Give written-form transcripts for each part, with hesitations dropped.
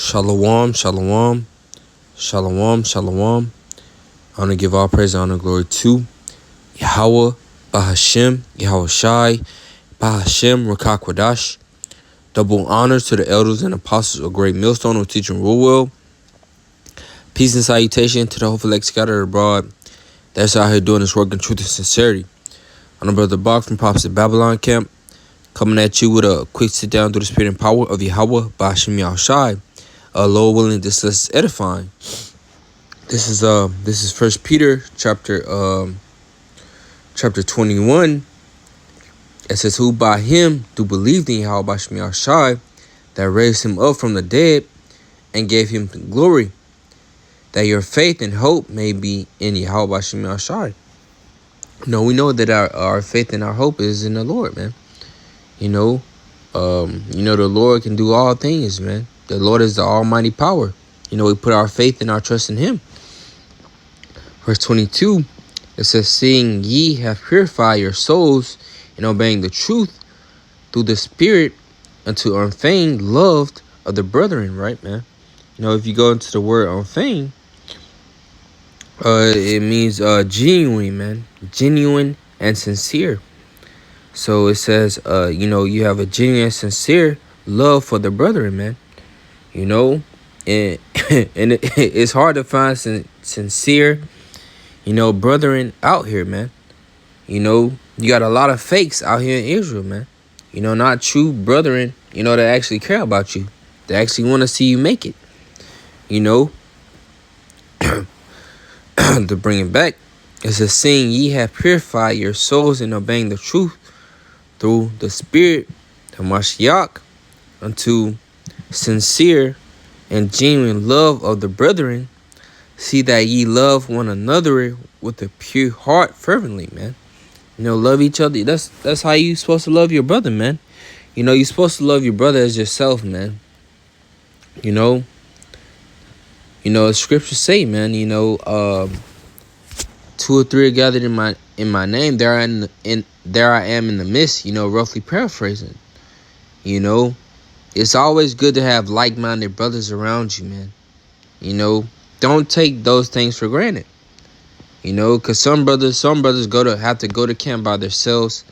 Shalom, shalom, shalom, shalom. I want to give all praise, honor, and glory to Yahweh, Bahashem, Yahweh Shai, Bahashem, Rakakwadash. Double honors to the elders and apostles of Great Millstone who teach and rule well. Peace and salutation to the hopeful elect scattered abroad that's out here doing this work in truth and sincerity. I'm Brother Bach from Pops at Babylon Camp, coming at you with a quick sit down through the spirit and power of Yahweh, Bahashem, Yahweh Shai. Lord willing, this is edifying. This is First Peter chapter 21. It says, "Who by him do believe in Yahweh Bahashem Yahweh Shai, that raised him up from the dead and gave him glory, that your faith and hope may be in Yahweh Bahashem Yahweh Shai." We know that our faith and our hope is in the Lord, man. The Lord can do all things, man. The Lord is the almighty power. We put our faith and our trust in him. Verse 22, it says, "Seeing ye have purified your souls in obeying the truth through the Spirit unto unfeigned love of the brethren," right, man? If you go into the word unfeigned, it means genuine, man. Genuine and sincere. So it says, you have a genuine and sincere love for the brethren, man. And it's hard to find sincere, brethren out here, man. You got a lot of fakes out here in Israel, man. Not true brethren, that actually care about you. They actually want to see you make it. To bring it back, it says, "Seeing ye have purified your souls in obeying the truth through the Spirit, the Mashiach, unto sincere and genuine love of the brethren, see that ye love one another with a pure heart fervently," man. Love each other. That's how you supposed to love your brother, man. You're supposed to love your brother as yourself, man. Scriptures say, man, two or three are gathered in my name, there I am in the midst, roughly paraphrasing. It's always good to have like-minded brothers around you, man. Don't take those things for granted. Because some brothers have to go to camp by themselves.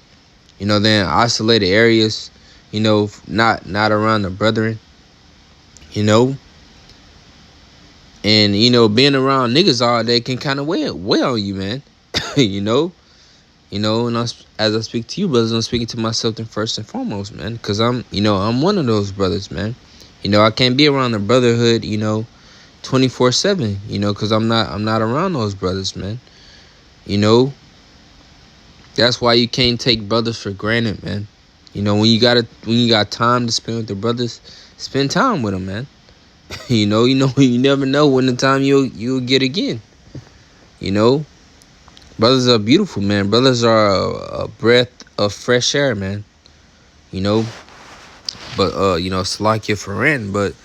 They're in isolated areas, not around the brethren. And being around niggas all day can kind of weigh on you, man. And as I speak to you, brothers, I'm speaking to myself first and foremost, man, because I'm one of those brothers, man. I can't be around the brotherhood, 24/7, because I'm not around those brothers, man. That's why you can't take brothers for granted, man. When you got time to spend with the brothers, spend time with them, man. You never know when the time you'll get again. Brothers are beautiful, man. Brothers are a breath of fresh air, man. But Salakia Faran, but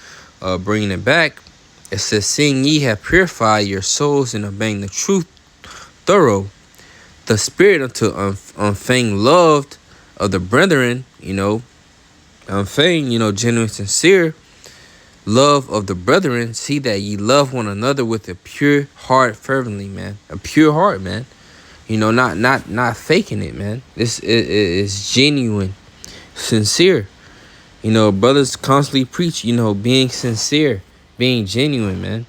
bringing it back, it says, "Seeing ye have purified your souls in obeying the truth thorough, the Spirit unto unfeigned love of the brethren," unfeigned, genuine, sincere love of the brethren, see that ye love one another with a pure heart fervently, man. A pure heart, man. Not faking it, man. This is genuine, sincere. Brothers constantly preach, being sincere, being genuine, man.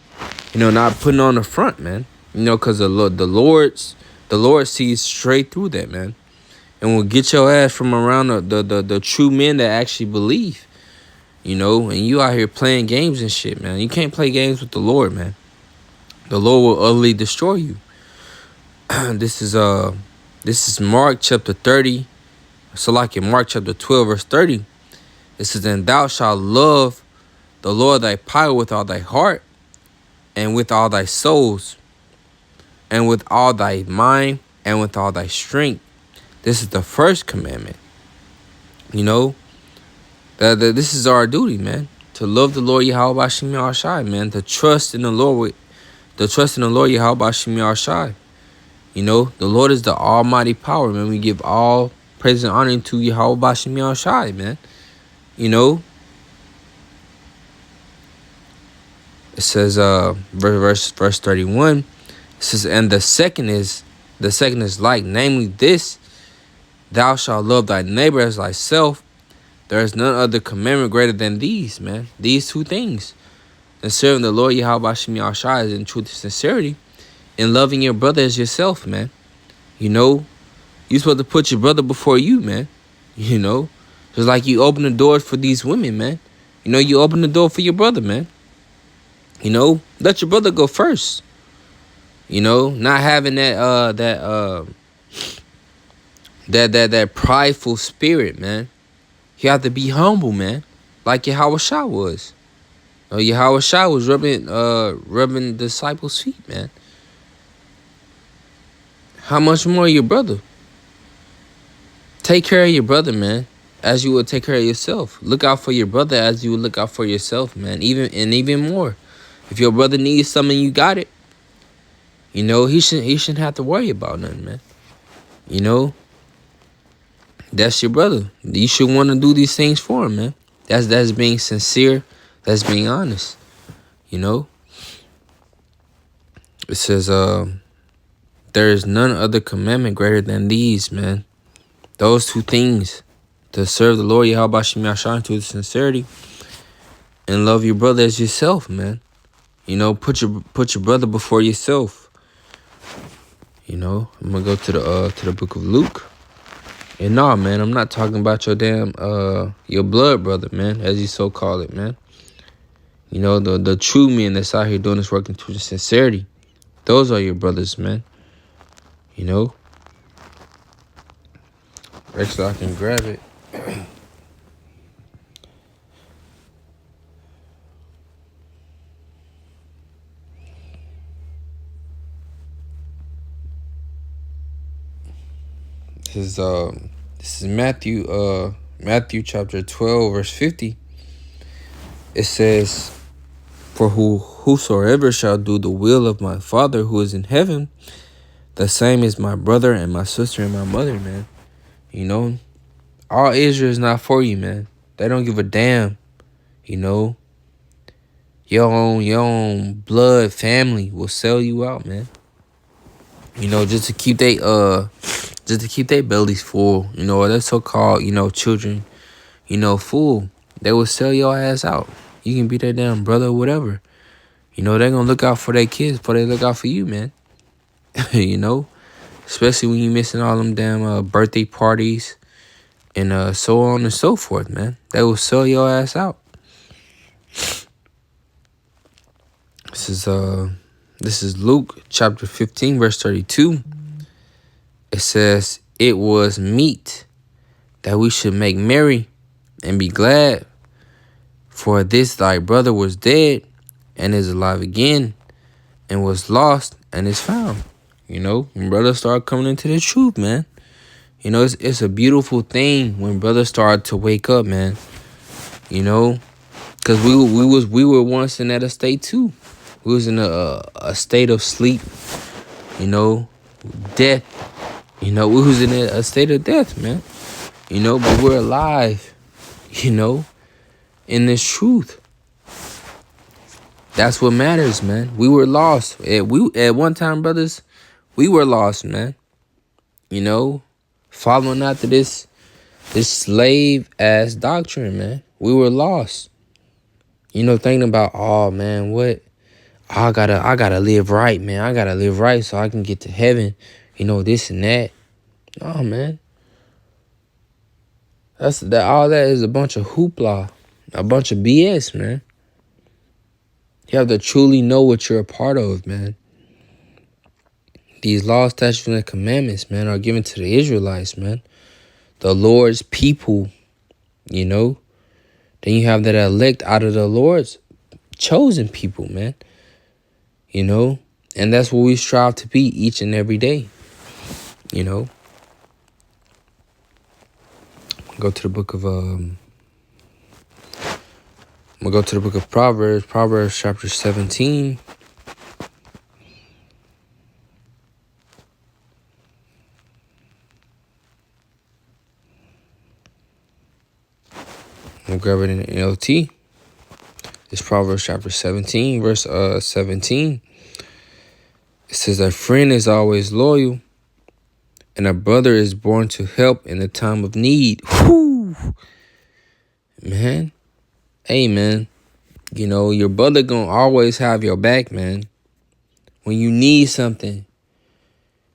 Not putting on the front, man. Because the Lord sees straight through that, man, and will get your ass from around the true men that actually believe. And you out here playing games and shit, man. You can't play games with the Lord, man. The Lord will utterly destroy you. This is Mark chapter 30. So like in Mark chapter 12, verse 30. It says, "And thou shalt love the Lord thy power with all thy heart, and with all thy souls, and with all thy mind, and with all thy strength." This is the first commandment. This is our duty, man, to love the Lord Yahweh Bahashem Yahweh Shai, man, to trust in the Lord Yahweh Bahashem Yahweh Shai. The Lord is the almighty power, man. We give all praise and honor to Yahweh Bahashem Yahweh Shai, man. says, verse 31. It says, and the second is like, namely this, thou shalt love thy neighbor as thyself. There is none other commandment greater than these, man. These two things. And serving the Lord Yahweh Hashem Yahushua is in truth and sincerity. And loving your brother as yourself, man. You know, you're supposed to put your brother before you, man. You know, just like you open the doors for these women, man. You know, you open the door for your brother, man. You know, let your brother go first. You know, not having that prideful spirit, man. You have to be humble, man, like Yahweh Shah was. Yahweh Shah was rubbing the disciples' feet, man. How much more your brother? Take care of your brother, man, as you would take care of yourself. Look out for your brother as you would look out for yourself, man. Even more. If your brother needs something, you got it. You know, he shouldn't have to worry about nothing, man. You know, that's your brother. You should want to do these things for him, man. That's being sincere. That's being honest. You know. It says, there is none other commandment greater than these, man. Those two things, to serve the Lord Yahweh Hashem Yahushua to sincerity, and love your brother as yourself, man. You know, put your brother before yourself. You know, I'm gonna go to the book of Luke. And nah, man, I'm not talking about your damn your blood brother, man, as you so call it, man. You know, the true men that's out here doing this work in truth and sincerity. Those are your brothers, man. You know. Actually, I can grab it. This is Matthew chapter 12, verse 50. It says, for whosoever shall do the will of my Father who is in heaven, the same is my brother and my sister and my mother, man. You know, all Israel is not for you, man. They don't give a damn. You know, your own blood family will sell you out, man. You know, just to keep their bellies full. You know, or their so-called, you know, children, you know, full. They will sell your ass out. You can be their damn brother or whatever. You know, they're gonna look out for their kids before they look out for you, man. You know, especially when you missing all them damn birthday parties and so on and so forth, man. They will sell your ass out. This is Luke chapter 15, verse 32. It says, it was meet that we should make merry and be glad, for this thy brother was dead and is alive again, and was lost and is found. You know, when brothers start coming into the truth, man. You know, it's a beautiful thing when brothers start to wake up, man. You know, because we were once in that state too. We was in a state of sleep, you know, death. You know, we was in a state of death, man. You know, but we're alive, you know, in this truth. That's what matters, man. We were lost. At one time, brothers, we were lost, man. You know, following after this slave ass doctrine, man. We were lost. You know, thinking about, oh man, what? I gotta live right, man. I gotta live right so I can get to heaven. You know, this and that. Oh man. All that is a bunch of hoopla. A bunch of BS, man. You have to truly know what you're a part of, man. These laws, statutes, and commandments, man, are given to the Israelites, man. The Lord's people, you know. Then you have that elect out of the Lord's chosen people, man. You know. And that's what we strive to be each and every day. You know. Go to the book of I'm going to go to the book of Proverbs. Proverbs chapter 17. I'm going to grab it in NLT. It's Proverbs chapter 17, verse 17. It says, a friend is always loyal, and a brother is born to help in the time of need. Whew. Man. Hey, man. You know, your brother gonna always have your back, man. When you need something,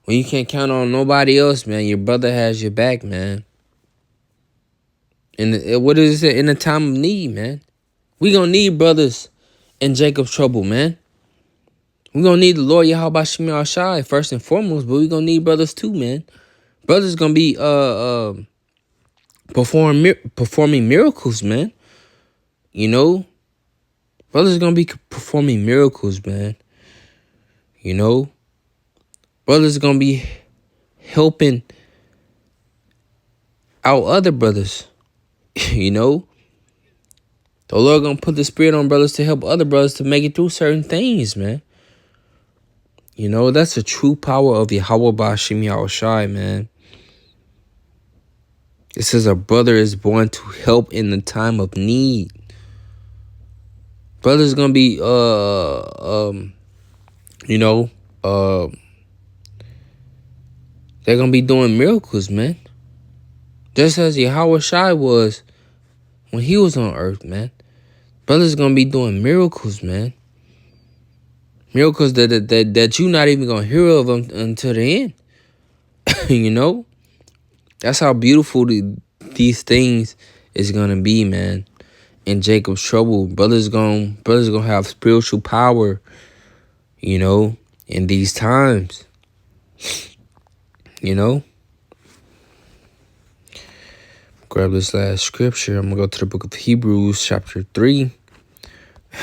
when you can't count on nobody else, man, your brother has your back, man. And what is it? In a time of need, man. We gonna need brothers in Jacob's trouble, man. We gonna need the Lord Yahweh Shemi Shai first and foremost, but we gonna need brothers too, man. Brothers gonna be performing miracles, man. You know, brothers gonna be performing miracles, man. You know, brothers gonna be helping out other brothers. You know, the Lord gonna put the Spirit on brothers to help other brothers to make it through certain things, man. You know, that's the true power of Yahweh Ba'Shem Yahushai, man. It says a brother is born to help in the time of need. Brothers gonna be, they're gonna be doing miracles, man. Just as Yahweh Shai was when he was on earth, man. Brothers gonna be doing miracles, man. Miracles that you're not even gonna hear of until the end. You know? That's how beautiful these things is gonna be, man. In Jacob's trouble, brothers gonna have spiritual power, you know, in these times. You know? Grab this last scripture. I'm gonna go to the book of Hebrews, chapter 3.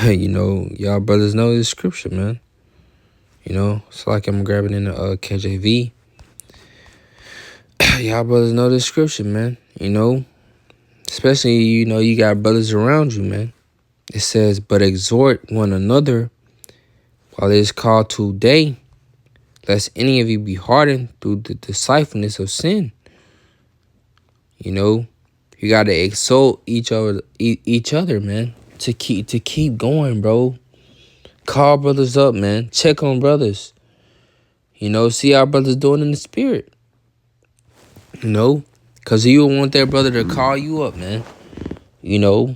You know, y'all brothers know this scripture, man. You know, it's like I'm grabbing in the KJV. Y'all brothers know this scripture, man. You know, especially, you know, you got brothers around you, man. It says, but exhort one another while it is called today, lest any of you be hardened through the deceitfulness of sin. You know, you got to exalt each other, man, to keep going, bro. Call brothers up, man. Check on brothers. You know, see how brothers doing in the spirit. You know, because you want that brother to call you up, man. You know,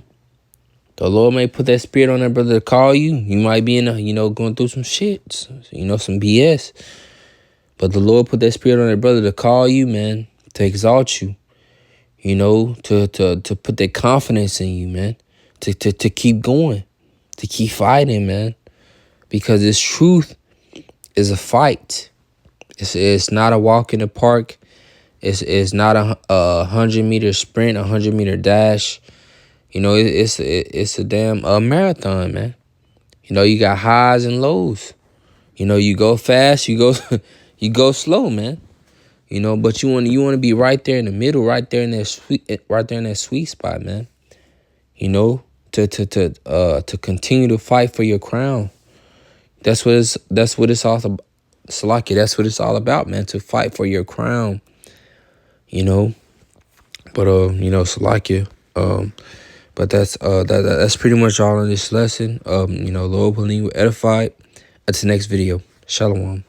the Lord may put that spirit on that brother to call you. You might be going through some shit, some BS. But the Lord put that spirit on that brother to call you, man, to exalt you. You know, to put that confidence in you, man. To keep going, to keep fighting, man. Because this truth is a fight. It's not a walk in the park. It's not a 100-meter sprint, 100-meter dash. You know, it's a damn marathon, man. You know, you got highs and lows. You know, you go fast, you go slow, man. You know, but you want to be right there in the middle, right there in that sweet spot, man. You know, to continue to fight for your crown. That's what it's all about. Salaki, that's what it's all about, man. To fight for your crown. You know, but Salaki, but that's pretty much all in this lesson. You know, Lord willing, we're edified. Until next video, Shalom.